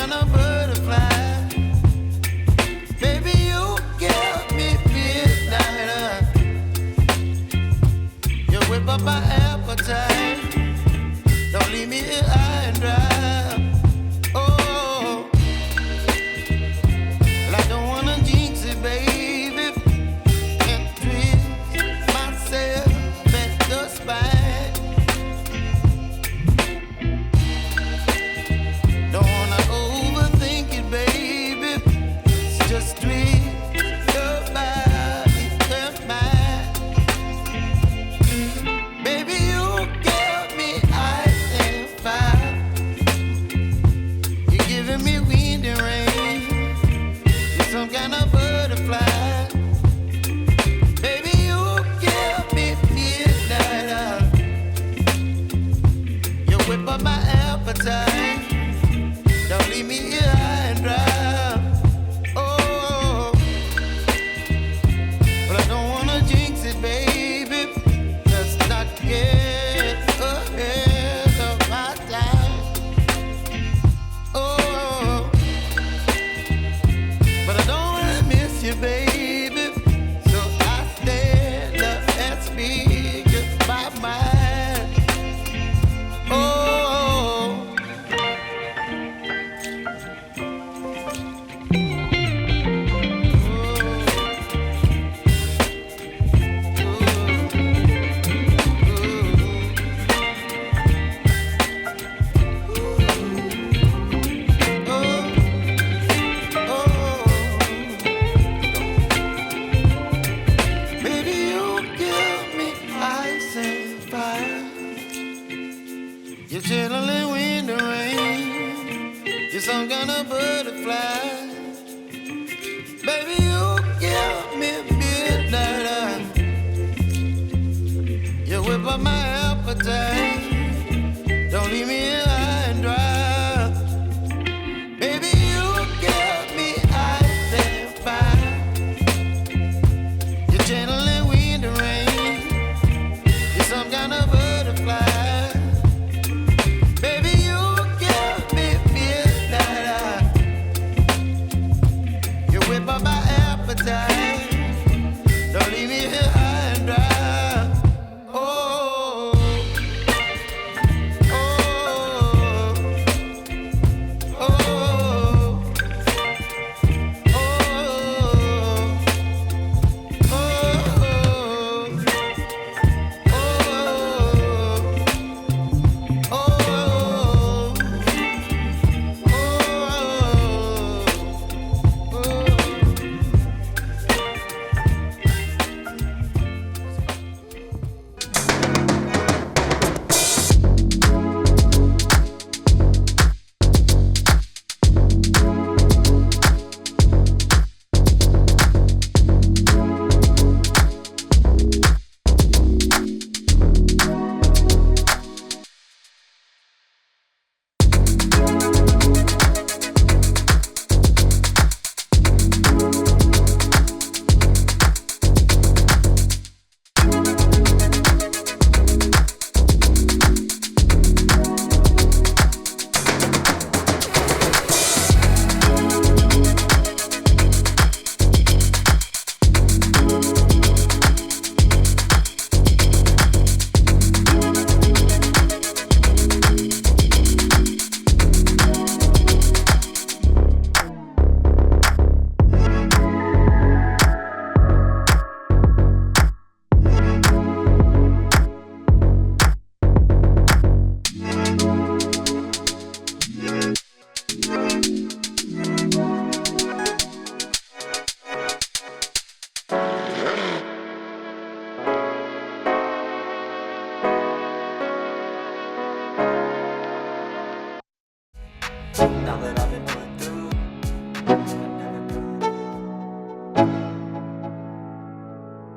kind of butterfly. Baby, you give me midnight. You whip up my appetite. Don't leave me here high and dry. Oh, well, I don't wanna jinx it, baby. Can't twist myself at the spine. Don't wanna overthink it, baby. It's just twist your body and mine. Baby, you give me ice and fire. You're giving me wind and rain. You're some kind of butterfly. Baby, you give me midnight. You whip up my appetite. Don't leave me here high and dry. Oh, but I don't wanna jinx it, baby. Let's not get ahead of my time. Oh, but I don't wanna miss you, baby. So I stand up and speak my mind. Oh. Baby, you give me ice and fire. You're chilling wind and rain. You're some kind of butterfly. Baby, you give me midnight. You whip up my appetite. Don't leave me here high and dry. Baby, you give me ice and fire. You're channeling wind and rain. You're some kind of butterfly. Baby, you give me midnight. You whip up my appetite. Don't leave me here high and dry. Oh, oh, oh, oh, Now that I've been put through,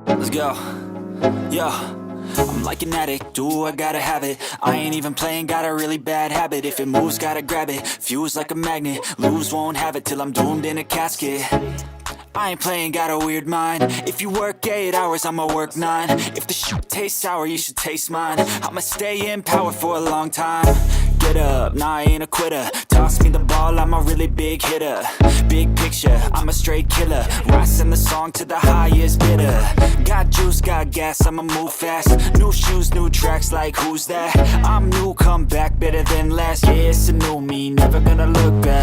let's go. Yo, I'm like an addict, do I gotta have it. I ain't even playing, got a really bad habit. If it moves, gotta grab it, fuse like a magnet. Lose, won't have it till I'm doomed in a casket. I ain't playing, got a weird mind. If you work 8 hours, I'ma work 9. If the shit tastes sour, you should taste mine. I'ma stay in power for a long time. Get up, nah I ain't a quitter. Toss me the ball, I'ma really big hitter, big picture, I'm a straight killer. Rising the song to the highest bidder. Got juice, got gas, I'ma move fast. New shoes, new tracks, like who's that? I'm new, come back, better than last. Yeah, it's a new me, never gonna look back.